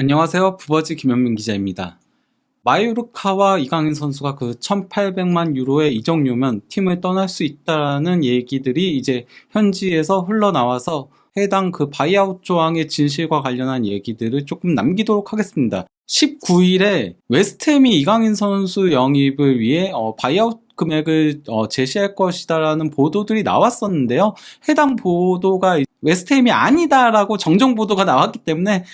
안녕하세요. 부버즈 김현민 기자입니다. 마요르카와 이강인 선수가 그 1,800만 유로의 이적료면 팀을 떠날 수 있다는 얘기들이 이제 현지에서 흘러나와서 해당 그 바이아웃 조항의 진실과 관련한 얘기들을 조금 남기도록 하겠습니다. 19일에 웨스트햄이 이강인 선수 영입을 위해 바이아웃 금액을 제시할 것이다라는 보도들이 나왔었는데요. 해당 보도가 웨스트햄이 아니다라고 정정 보도가 나왔기 때문에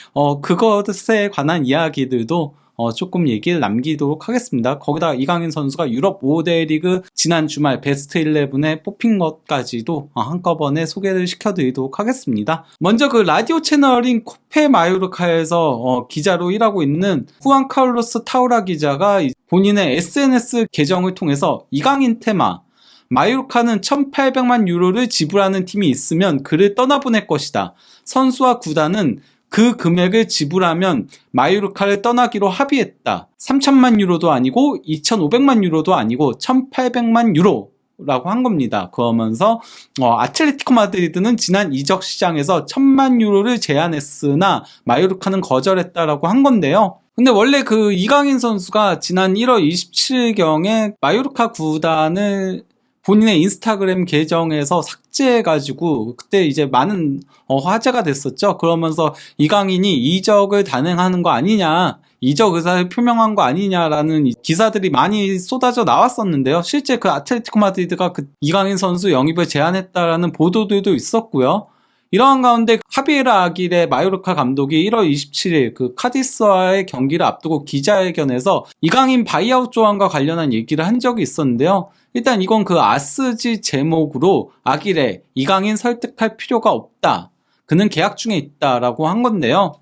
그것에 관한 이야기들도 조금 얘기를 남기도록 하겠습니다. 거기다 이강인 선수가 유럽 5대 리그 지난 주말 베스트 11에 뽑힌 것까지도 한꺼번에 소개를 시켜드리도록 하겠습니다. 먼저 그 라디오 채널인 코페 마요르카에서 기자로 일하고 있는 후안 카를로스 타우라 기자가 본인의 SNS 계정을 통해서 이강인 테마 마요르카는 1,800만 유로를 지불하는 팀이 있으면 그를 떠나보낼 것이다. 선수와 구단은 그 금액을 지불하면 마요르카를 떠나기로 합의했다. 3,000만 유로도 아니고 2,500만 유로도 아니고 1,800만 유로라고 한 겁니다. 그러면서 아틀레티코 마드리드는 지난 이적 시장에서 1,000만 유로를 제안했으나 마요르카는 거절했다라고 한 건데요. 근데 원래 그 이강인 선수가 지난 1월 27일경에 마요르카 구단을 본인의 인스타그램 계정에서 삭제해가지고 그때 이제 많은 화제가 됐었죠. 그러면서 이강인이 이적을 단행하는 거 아니냐, 이적 의사를 표명한 거 아니냐라는 기사들이 많이 쏟아져 나왔었는데요. 실제 그 아틀레티코 마드리드가 그 이강인 선수 영입을 제안했다라는 보도들도 있었고요. 이러한 가운데 하비에르 아길의 마요르카 감독이 1월 27일 그 카디스와의 경기를 앞두고 기자회견에서 이강인 바이아웃 조항과 관련한 얘기를 한 적이 있었는데요. 일단 이건 그 아스지 제목으로 아길에 이강인 설득할 필요가 없다. 그는 계약 중에 있다라고 한 건데요.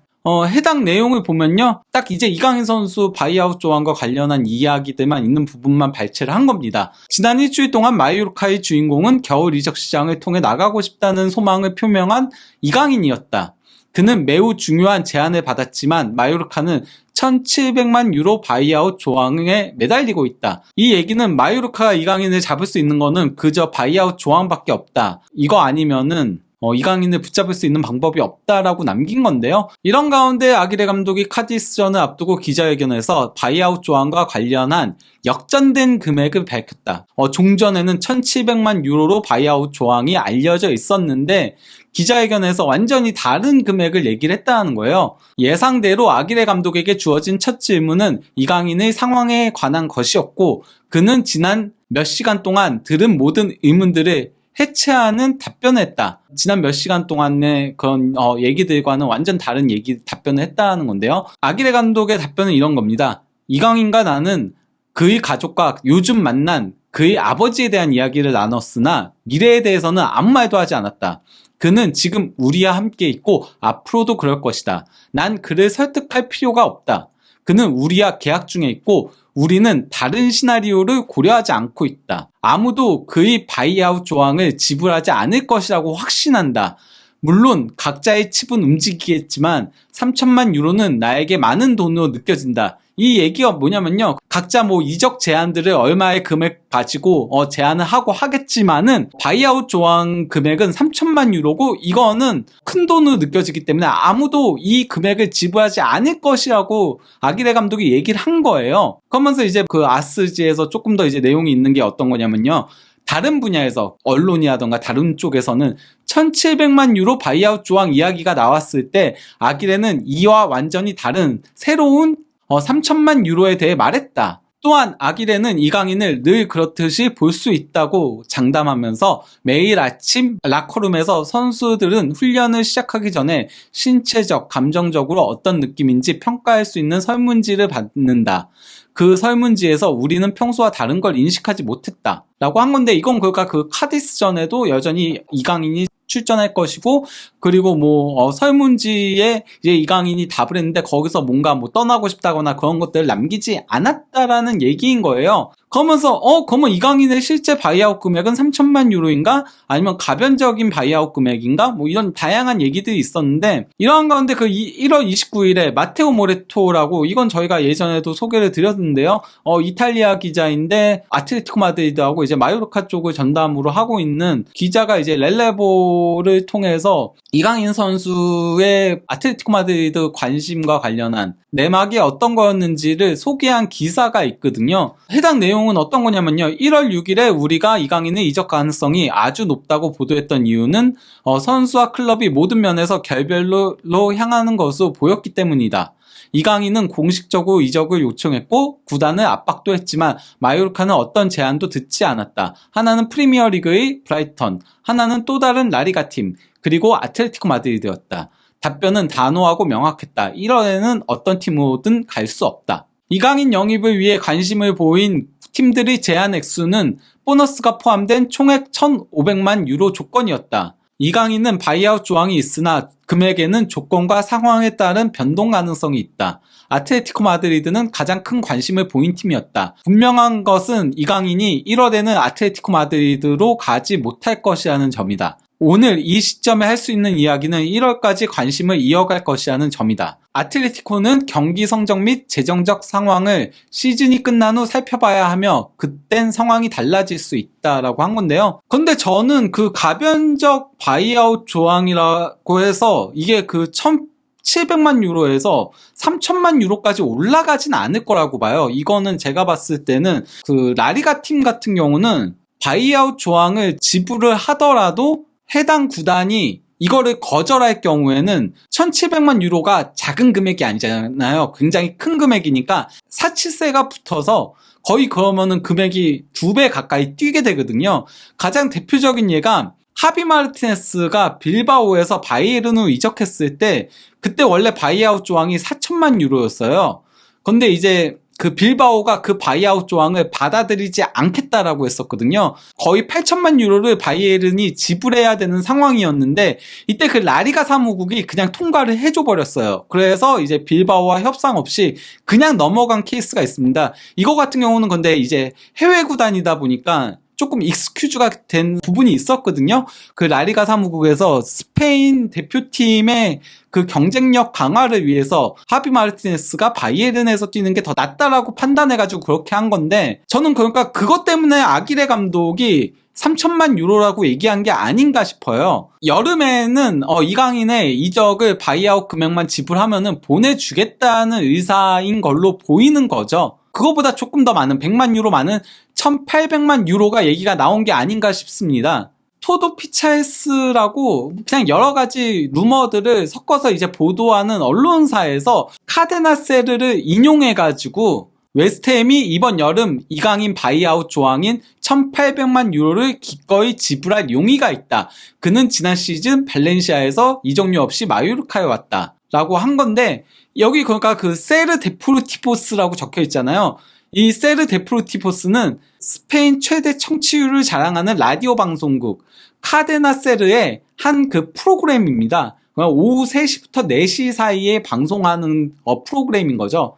해당 내용을 보면요. 딱 이제 이강인 선수 바이아웃 조항과 관련한 이야기들만 있는 부분만 발췌를 한 겁니다. 지난 일주일 동안 마요르카의 주인공은 겨울 이적 시장을 통해 나가고 싶다는 소망을 표명한 이강인이었다. 그는 매우 중요한 제안을 받았지만 마요르카는 1,700만 유로 바이아웃 조항에 매달리고 있다. 이 얘기는 마요르카가 이강인을 잡을 수 있는 거는 그저 바이아웃 조항밖에 없다. 이거 아니면은 이강인을 붙잡을 수 있는 방법이 없다라고 남긴 건데요. 이런 가운데 아기레 감독이 카디스전을 앞두고 기자회견에서 바이아웃 조항과 관련한 역전된 금액을 밝혔다. 종전에는 1,700만 유로로 바이아웃 조항이 알려져 있었는데 기자회견에서 완전히 다른 금액을 얘기를 했다는 거예요. 예상대로 아기레 감독에게 주어진 첫 질문은 이강인의 상황에 관한 것이었고 그는 지난 몇 시간 동안 들은 모든 의문들을 해체하는 답변을 했다. 지난 몇 시간 동안의 그런 얘기들과는 완전 다른 답변을 했다는 건데요. 아기레 감독의 답변은 이런 겁니다. 이강인과 나는 그의 가족과 요즘 만난 그의 아버지에 대한 이야기를 나눴으나 미래에 대해서는 아무 말도 하지 않았다. 그는 지금 우리와 함께 있고 앞으로도 그럴 것이다. 난 그를 설득할 필요가 없다. 그는 우리와 계약 중에 있고 우리는 다른 시나리오를 고려하지 않고 있다. 아무도 그의 바이아웃 조항을 지불하지 않을 것이라고 확신한다. 물론 각자의 칩은 움직이겠지만 3,000만 유로는 나에게 많은 돈으로 느껴진다. 이 얘기가 뭐냐면요. 각자 이적 제안들을 얼마의 금액 가지고 제안을 하고 하겠지만은 바이아웃 조항 금액은 3,000만 유로고 이거는 큰 돈으로 느껴지기 때문에 아무도 이 금액을 지불하지 않을 것이라고 아기레 감독이 얘기를 한 거예요. 그러면서 이제 그 아스지에서 조금 더 이제 내용이 있는 게 어떤 거냐면요. 다른 분야에서 언론이라던가 다른 쪽에서는 1,700만 유로 바이아웃 조항 이야기가 나왔을 때 아기레는 이와 완전히 다른 새로운 3,000만 유로에 대해 말했다. 또한 아기레는 이강인을 늘 그렇듯이 볼 수 있다고 장담하면서 매일 아침 라커룸에서 선수들은 훈련을 시작하기 전에 신체적, 감정적으로 어떤 느낌인지 평가할 수 있는 설문지를 받는다. 그 설문지에서 우리는 평소와 다른 걸 인식하지 못했다. 라고 한 건데 이건 그러니까 그 카디스전에도 여전히 이강인이 출전할 것이고 그리고 설문지에 이제 이강인이 답을 했는데 거기서 뭔가 떠나고 싶다거나 그런 것들을 남기지 않았다라는 얘기인 거예요. 그러면서 그러면 이강인의 실제 바이아웃 금액은 3천만 유로인가? 아니면 가변적인 바이아웃 금액인가? 뭐 이런 다양한 얘기들이 있었는데 이러한 가운데 그 1월 29일에 마테오 모레토라고 이건 저희가 예전에도 소개를 드렸는데요. 이탈리아 기자인데 아틀레티코 마드리드하고 이제 마요르카 쪽을 전담으로 하고 있는 기자가 이제 렐레보를 통해서 이강인 선수의 아틀레티코 마드리드 관심과 관련한 내막이 어떤 거였는지를 소개한 기사가 있거든요. 해당 내용은 어떤 거냐면요. 1월 6일에 우리가 이강인의 이적 가능성이 아주 높다고 보도했던 이유는 선수와 클럽이 모든 면에서 결별로 향하는 것으로 보였기 때문이다. 이강인은 공식적으로 이적을 요청했고 구단을 압박도 했지만 마요르카는 어떤 제안도 듣지 않았다. 하나는 프리미어리그의 브라이턴, 하나는 또 다른 라리가 팀, 그리고 아틀레티코 마드리드였다. 답변은 단호하고 명확했다. 1월에는 어떤 팀으로든 갈 수 없다. 이강인 영입을 위해 관심을 보인 팀들의 제안 액수는 보너스가 포함된 총액 1,500만 유로 조건이었다. 이강인은 바이아웃 조항이 있으나 금액에는 조건과 상황에 따른 변동 가능성이 있다. 아틀레티코 마드리드는 가장 큰 관심을 보인 팀이었다. 분명한 것은 이강인이 1월에는 아틀레티코 마드리드로 가지 못할 것이라는 점이다. 오늘 이 시점에 할 수 있는 이야기는 1월까지 관심을 이어갈 것이라는 점이다. 아틀레티코는 경기 성적 및 재정적 상황을 시즌이 끝난 후 살펴봐야 하며 그땐 상황이 달라질 수 있다라고 한 건데요. 근데 저는 그 가변적 바이아웃 조항이라고 해서 이게 그 1,700만 유로에서 3천만 유로까지 올라가진 않을 거라고 봐요. 이거는 제가 봤을 때는 그 라리가 팀 같은 경우는 바이아웃 조항을 지불을 하더라도 해당 구단이 이거를 거절할 경우에는 1,700만 유로가 작은 금액이 아니잖아요. 굉장히 큰 금액이니까 사치세가 붙어서 거의 그러면은 금액이 2배 가까이 뛰게 되거든요. 가장 대표적인 예가 하비 마르티네스가 빌바오에서 바이에른으로 이적했을 때 그때 원래 바이아웃 조항이 4천만 유로였어요. 근데 이제 그 빌바오가 그 바이아웃 조항을 받아들이지 않겠다라고 했었거든요. 거의 8천만 유로를 바이에른이 지불해야 되는 상황이었는데 이때 그 라리가 사무국이 그냥 통과를 해줘 버렸어요. 그래서 이제 빌바오와 협상 없이 그냥 넘어간 케이스가 있습니다. 이거 같은 경우는 근데 이제 해외 구단이다 보니까 조금 익스큐즈가 된 부분이 있었거든요. 그 라리가 사무국에서 스페인 대표팀의 그 경쟁력 강화를 위해서 하비 마르티네스가 바이에른에서 뛰는 게 더 낫다라고 판단해가지고 그렇게 한 건데 저는 그러니까 그것 때문에 아기레 감독이 3천만 유로라고 얘기한 게 아닌가 싶어요. 여름에는 이강인의 이적을 바이아웃 금액만 지불하면은 보내주겠다는 의사인 걸로 보이는 거죠. 그거보다 조금 더 많은 100만 유로 많은 1,800만 유로가 얘기가 나온 게 아닌가 싶습니다. 토도 피차에스라고 그냥 여러 가지 루머들을 섞어서 이제 보도하는 언론사에서 카데나세르를 인용해가지고 웨스트햄이 이번 여름 이강인 바이아웃 조항인 1,800만 유로를 기꺼이 지불할 용의가 있다. 그는 지난 시즌 발렌시아에서 이적료 없이 마요르카에 왔다. 라고 한 건데 여기 그러니까 그 세르 데포르티보스라고 적혀 있잖아요. 이 세르 데포르티보스는 스페인 최대 청취율을 자랑하는 라디오 방송국 카데나세르의 한 그 프로그램입니다. 오후 3시부터 4시 사이에 방송하는 프로그램인 거죠.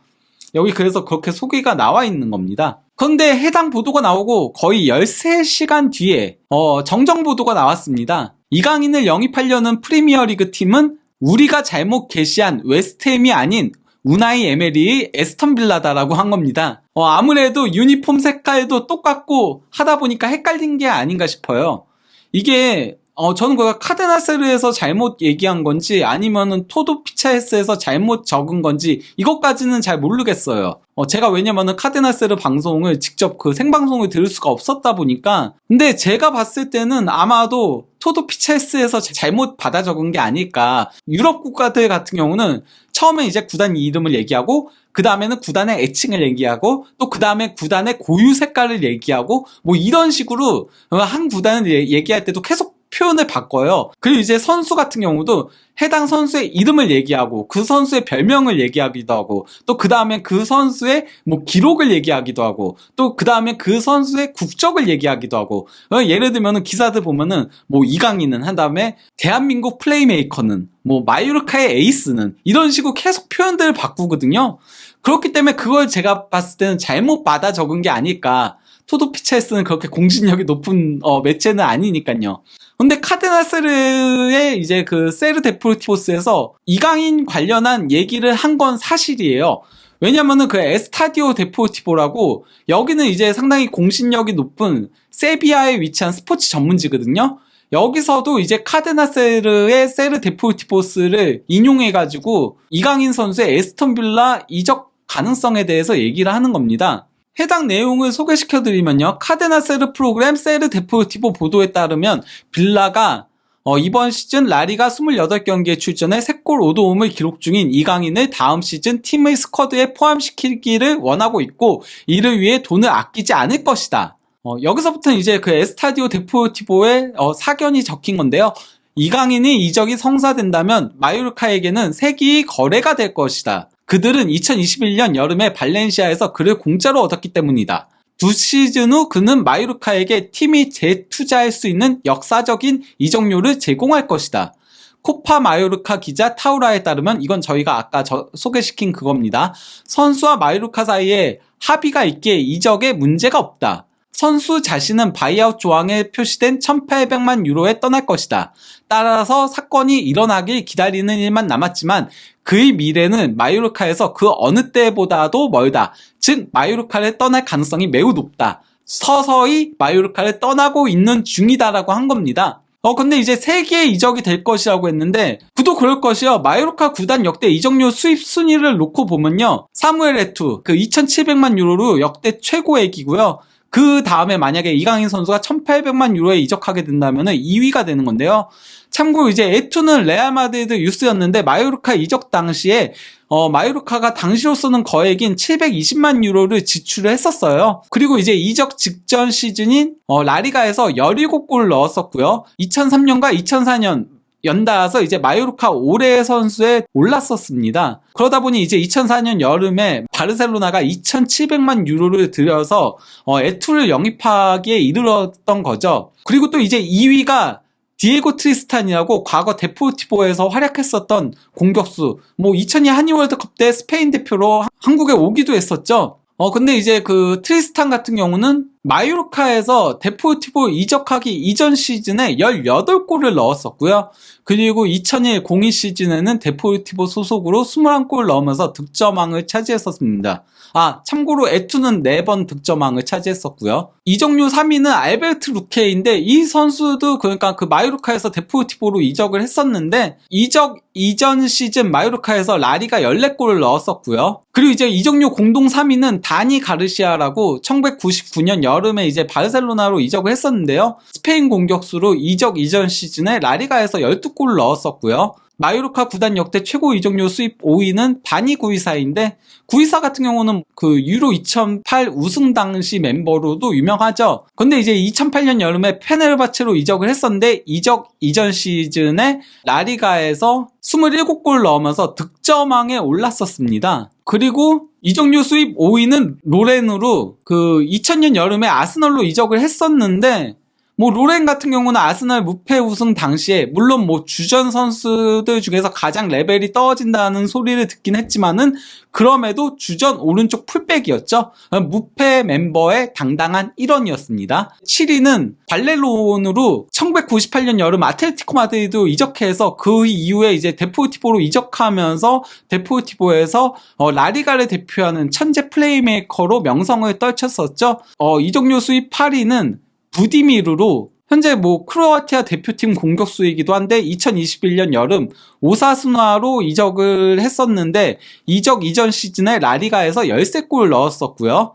여기 그래서 그렇게 소개가 나와 있는 겁니다. 그런데 해당 보도가 나오고 거의 13시간 뒤에 정정 보도가 나왔습니다. 이강인을 영입하려는 프리미어리그 팀은 우리가 잘못 게시한 웨스트햄이 아닌 우나이 에메리의 에스턴 빌라다라고 한 겁니다. 아무래도 유니폼 색깔도 똑같고 하다 보니까 헷갈린 게 아닌가 싶어요. 이게 저는 그가 카데나세르에서 잘못 얘기한 건지 아니면은 토도 피차에스에서 잘못 적은 건지 이것까지는 잘 모르겠어요. 제가 왜냐면은 카데나세르 방송을 직접 그 생방송을 들을 수가 없었다 보니까 근데 제가 봤을 때는 아마도 토도 피차에스에서 잘못 받아 적은 게 아닐까. 유럽 국가들 같은 경우는 처음에 이제 구단 이름을 얘기하고 그 다음에는 구단의 애칭을 얘기하고 또 그 다음에 구단의 고유 색깔을 얘기하고 뭐 이런 식으로 한 구단을 얘기할 때도 계속 표현을 바꿔요. 그리고 이제 선수 같은 경우도 해당 선수의 이름을 얘기하고 그 선수의 별명을 얘기하기도 하고 또 그 다음에 그 선수의 뭐 기록을 얘기하기도 하고 또 그 다음에 그 선수의 국적을 얘기하기도 하고 예를 들면은 기사들 보면은 뭐 이강인은 한 다음에 대한민국 플레이메이커는 뭐 마요르카의 에이스는 이런 식으로 계속 표현들을 바꾸거든요. 그렇기 때문에 그걸 제가 봤을 때는 잘못 받아 적은 게 아닐까. 토도피체스는 그렇게 공신력이 높은 매체는 아니니까요. 근데 카데나세르의 이제 그 세르 데포르티보스에서 이강인 관련한 얘기를 한 건 사실이에요. 왜냐면은 그 에스타디오 데포르티보라고 여기는 이제 상당히 공신력이 높은 세비야에 위치한 스포츠 전문지거든요. 여기서도 이제 카데나세르의 세르 데포르티보스를 인용해가지고 이강인 선수의 에스턴 빌라 이적 가능성에 대해서 얘기를 하는 겁니다. 해당 내용을 소개시켜드리면요. 카데나세르 프로그램 세르 데포르티보 보도에 따르면 빌라가 이번 시즌 라리가 28경기에 출전해 3골 5도움을 기록 중인 이강인을 다음 시즌 팀의 스쿼드에 포함시키기를 원하고 있고 이를 위해 돈을 아끼지 않을 것이다. 여기서부터는 이제 그 에스타디오 데포르티보의 사견이 적힌 건데요. 이강인의 이적이 성사된다면 마요르카에게는 세기의 거래가 될 것이다. 그들은 2021년 여름에 발렌시아에서 그를 공짜로 얻었기 때문이다. 2시즌 후 그는 마요르카에게 팀이 재투자할 수 있는 역사적인 이적료를 제공할 것이다. 코파 마요르카 기자 타우라에 따르면 이건 저희가 아까 소개시킨 그겁니다. 선수와 마요르카 사이에 합의가 있기에 이적에 문제가 없다. 선수 자신은 바이아웃 조항에 표시된 1,800만 유로에 떠날 것이다. 따라서 사건이 일어나길 기다리는 일만 남았지만 그의 미래는 마요르카에서 그 어느 때보다도 멀다. 즉 마요르카를 떠날 가능성이 매우 높다. 서서히 마요르카를 떠나고 있는 중이다라고 한 겁니다. 근데 이제 세계의 이적이 될 것이라고 했는데 그도 그럴 것이요. 마요르카 구단 역대 이적료 수입 순위를 놓고 보면요. 사무엘 에투 그 2,700만 유로로 역대 최고액이고요. 그 다음에 만약에 이강인 선수가 1,800만 유로에 이적하게 된다면 2위가 되는 건데요. 참고로 이제 에투는 레알 마드리드 유스였는데 마요르카 이적 당시에 마요르카가 당시로서는 거액인 720만 유로를 지출을 했었어요. 그리고 이제 이적 직전 시즌인 라리가에서 17골을 넣었었고요. 2003년과 2004년 연달아서 이제 마요르카 올해의 선수에 올랐었습니다. 그러다 보니 이제 2004년 여름에 바르셀로나가 2,700만 유로를 들여서 에투를 영입하기에 이르렀던 거죠. 그리고 또 이제 2위가 디에고 트리스탄이라고 과거 데포르티보에서 활약했었던 공격수, 2002 한일 월드컵 때 스페인 대표로 한국에 오기도 했었죠. 근데 이제 그 트리스탄 같은 경우는 마요르카에서 데포르티보 이적하기 이전 시즌에 18골을 넣었었고요. 그리고 2001-02 시즌에는 데포르티보 소속으로 21골 넣으면서 득점왕을 차지했었습니다. 참고로 에투는 4번 득점왕을 차지했었고요. 이적료 3위는 알베르트 루케인데 이 선수도 그러니까 그 마요르카에서 데포르티보로 이적을 했었는데 이적 이전 시즌 마요르카에서 라리가 14골을 넣었었고요. 그리고 이제 이적료 공동 3위는 다니 가르시아라고 1999년 여름에 이제 바르셀로나로 이적을 했었는데요. 스페인 공격수로 이적 이전 시즌에 라리가에서 12골을 넣었었고요. 마요르카 구단 역대 최고 이적료 수입 5위는 바니 구이사인데 구이사 같은 경우는 그 유로 2008 우승 당시 멤버로도 유명하죠. 근데 이제 2008년 여름에 페네르바체로 이적을 했었는데 이적 이전 시즌에 라리가에서 27골 넣으면서 득점왕에 올랐었습니다. 그리고 이적료 수입 5위는 로렌으로 그 2000년 여름에 아스널로 이적을 했었는데 로렌 같은 경우는 아스널 무패 우승 당시에 물론 주전 선수들 중에서 가장 레벨이 떨어진다는 소리를 듣긴 했지만은 그럼에도 주전 오른쪽 풀백이었죠. 무패 멤버의 당당한 일원이었습니다. 7위는 발레론으로 1998년 여름 아틀레티코 마드리드로 이적해서 그 이후에 이제 데포르티보로 이적하면서 데포르티보에서 라리가를 대표하는 천재 플레이메이커로 명성을 떨쳤었죠. 이적료 수입 8위는 부디미르로 현재 크로아티아 대표팀 공격수이기도 한데 2021년 여름 오사수나로 이적을 했었는데 이적 이전 시즌에 라리가에서 13골을 넣었었고요.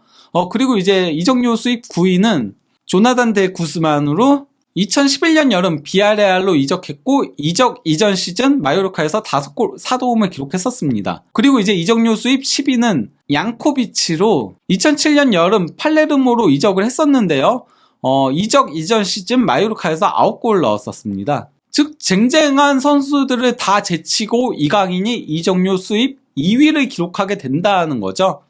그리고 이제 이적료 수입 9위는 조나단 데 구스만으로 2011년 여름 비아레알로 이적했고 이적 이전 시즌 마요르카에서 5골 4도움을 기록했었습니다. 그리고 이제 이적료 수입 10위는 양코비치로 2007년 여름 팔레르모로 이적을 했었는데요. 이적 이전 시즌 마요르카에서 9골 넣었었습니다. 즉 쟁쟁한 선수들을 다 제치고 이강인이 이적료 수입 2위를 기록하게 된다는 거죠.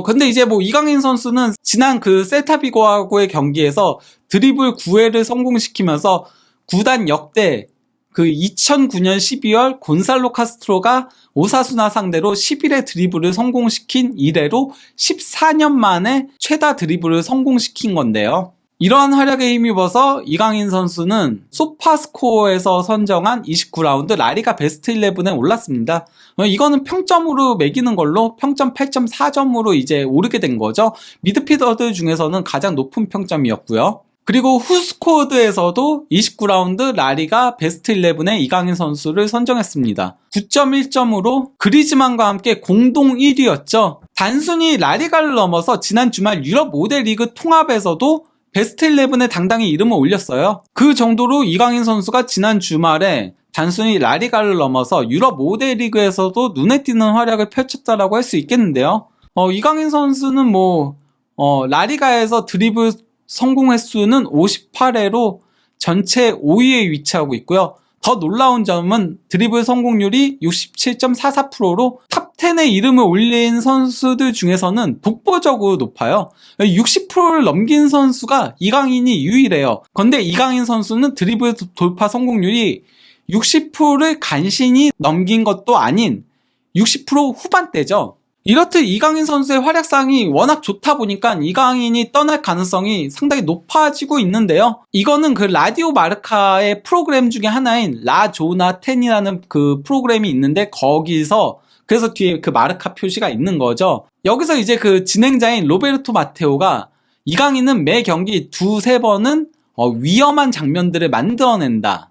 근데 이제 이강인 선수는 지난 그 셀타비고하고의 경기에서 드리블 9회를 성공시키면서 구단 역대 그 2009년 12월 곤살로 카스트로가 오사수나 상대로 11회 드리블을 성공시킨 이래로 14년 만에 최다 드리블을 성공시킨 건데요. 이러한 활약에 힘입어서 이강인 선수는 소파스코어에서 선정한 29라운드 라리가 베스트 11에 올랐습니다. 이거는 평점으로 매기는 걸로 평점 8.4점으로 이제 오르게 된 거죠. 미드필더들 중에서는 가장 높은 평점이었고요. 그리고 후스코드에서도 29라운드 라리가 베스트 11에 이강인 선수를 선정했습니다. 9.1점으로 그리즈만과 함께 공동 1위였죠. 단순히 라리가를 넘어서 지난 주말 유럽 5대 리그 통합에서도 베스트 11에 당당히 이름을 올렸어요. 그 정도로 이강인 선수가 지난 주말에 단순히 라리가를 넘어서 유럽 5대 리그에서도 눈에 띄는 활약을 펼쳤다라고 할 수 있겠는데요. 이강인 선수는 라리가에서 드리블 성공 횟수는 58회로 전체 5위에 위치하고 있고요. 더 놀라운 점은 드리블 성공률이 67.44%로 탑 10에 이름을 올린 선수들 중에서는 독보적으로 높아요. 60%를 넘긴 선수가 이강인이 유일해요. 그런데 이강인 선수는 드리블 돌파 성공률이 60%를 간신히 넘긴 것도 아닌 60% 후반대죠. 이렇듯 이강인 선수의 활약상이 워낙 좋다 보니까 이강인이 떠날 가능성이 상당히 높아지고 있는데요. 이거는 그 라디오 마르카의 프로그램 중에 하나인 라조나 10이라는 그 프로그램이 있는데 거기서 그래서 뒤에 그 마르카 표시가 있는 거죠. 여기서 이제 그 진행자인 로베르토 마테오가 이강인은 매 경기 두세 번은 위험한 장면들을 만들어낸다.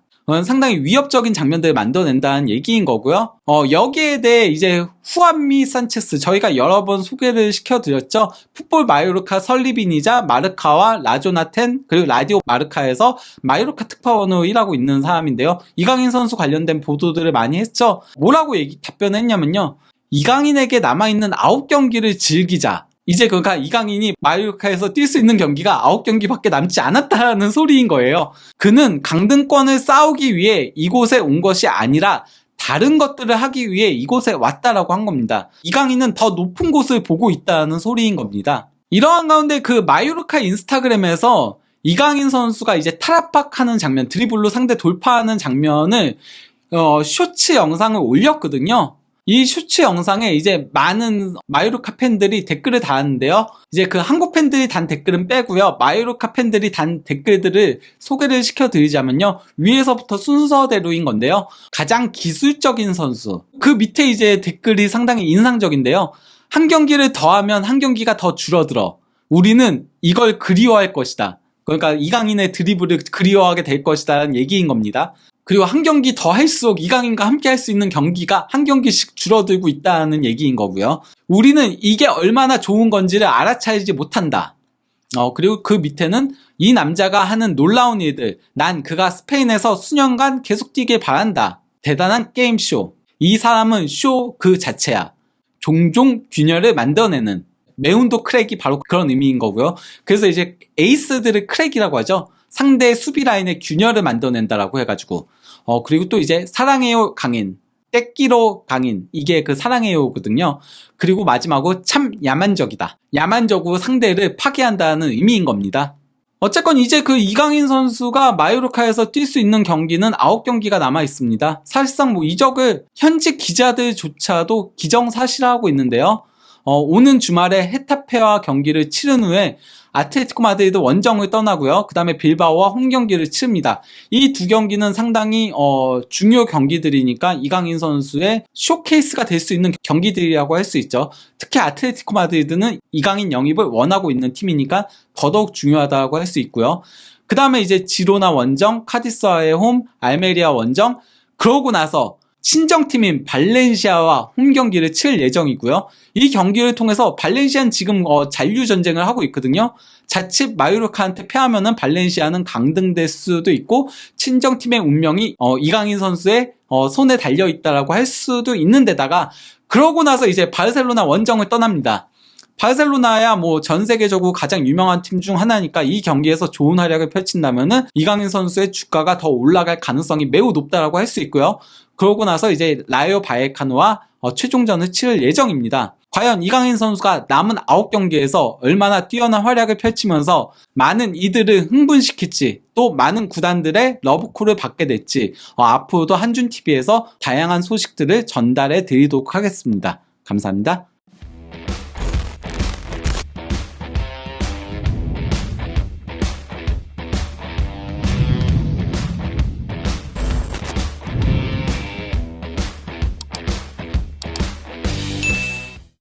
상당히 위협적인 장면들을 만들어낸다는 얘기인 거고요. 여기에 대해 이제 후안미 산체스 저희가 여러 번 소개를 시켜드렸죠. 풋볼 마요르카 설립인이자 마르카와 라조나텐 그리고 라디오 마르카에서 마요르카 특파원으로 일하고 있는 사람인데요. 이강인 선수 관련된 보도들을 많이 했죠. 뭐라고 답변을 했냐면요. 이강인에게 남아있는 9경기를 즐기자. 이제 그러니까 이강인이 마요르카에서 뛸 수 있는 경기가 9경기밖에 남지 않았다는 소리인 거예요. 그는 강등권을 싸우기 위해 이곳에 온 것이 아니라 다른 것들을 하기 위해 이곳에 왔다라고 한 겁니다. 이강인은 더 높은 곳을 보고 있다는 소리인 겁니다. 이러한 가운데 그 마요르카 인스타그램에서 이강인 선수가 이제 탈압박하는 장면, 드리블로 상대 돌파하는 장면을 쇼츠 영상을 올렸거든요. 이 쇼츠 영상에 이제 많은 마요르카 팬들이 댓글을 달았는데요. 이제 그 한국 팬들이 단 댓글은 빼고요. 마요르카 팬들이 단 댓글들을 소개를 시켜드리자면요. 위에서부터 순서대로인 건데요. 가장 기술적인 선수. 그 밑에 이제 댓글이 상당히 인상적인데요. 한 경기를 더하면 한 경기가 더 줄어들어. 우리는 이걸 그리워할 것이다. 그러니까 이강인의 드리블을 그리워하게 될 것이다라는 얘기인 겁니다. 그리고 한 경기 더 할수록 이강인과 함께 할 수 있는 경기가 한 경기씩 줄어들고 있다는 얘기인 거고요. 우리는 이게 얼마나 좋은 건지를 알아차리지 못한다. 그리고 그 밑에는 이 남자가 하는 놀라운 일들. 난 그가 스페인에서 수년간 계속 뛰길 바란다. 대단한 게임쇼. 이 사람은 쇼 그 자체야. 종종 균열을 만들어내는. 매운도 크랙이 바로 그런 의미인 거고요. 그래서 이제 에이스들을 크랙이라고 하죠. 상대 수비 라인에 균열을 만들어낸다라고 해가지고 그리고 또 이제 사랑해요 강인, 떼끼로 강인 이게 그 사랑해요거든요. 그리고 마지막으로 참 야만적이다. 야만적으로 상대를 파괴한다는 의미인 겁니다. 어쨌건 이제 그 이강인 선수가 마요르카에서 뛸 수 있는 경기는 9경기가 남아 있습니다. 사실상 이적을 현지 기자들조차도 기정사실화하고 있는데요. 오는 주말에 헤타페와 경기를 치른 후에 아틀레티코 마드리드 원정을 떠나고요. 그 다음에 빌바오와 홈 경기를 치릅니다. 이 두 경기는 상당히 중요 경기들이니까 이강인 선수의 쇼케이스가 될 수 있는 경기들이라고 할 수 있죠. 특히 아틀레티코 마드리드는 이강인 영입을 원하고 있는 팀이니까 더더욱 중요하다고 할 수 있고요. 그 다음에 이제 지로나 원정, 카디스와의 홈, 알메리아 원정, 그러고 나서 친정팀인 발렌시아와 홈 경기를 칠 예정이고요. 이 경기를 통해서 발렌시아는 지금 잔류전쟁을 하고 있거든요. 자칫 마요르카한테 패하면은 발렌시아는 강등될 수도 있고 친정팀의 운명이 이강인 선수의 손에 달려있다라고 할 수도 있는데다가 그러고 나서 이제 바르셀로나 원정을 떠납니다. 바르셀로나야 전 세계적으로 가장 유명한 팀 중 하나니까 이 경기에서 좋은 활약을 펼친다면은 이강인 선수의 주가가 더 올라갈 가능성이 매우 높다라고 할 수 있고요. 그러고 나서 이제 라요 바이에카노와 최종전을 치를 예정입니다. 과연 이강인 선수가 남은 9경기에서 얼마나 뛰어난 활약을 펼치면서 많은 이들을 흥분시킬지, 또 많은 구단들의 러브콜을 받게 될지 앞으로도 한준TV에서 다양한 소식들을 전달해 드리도록 하겠습니다. 감사합니다.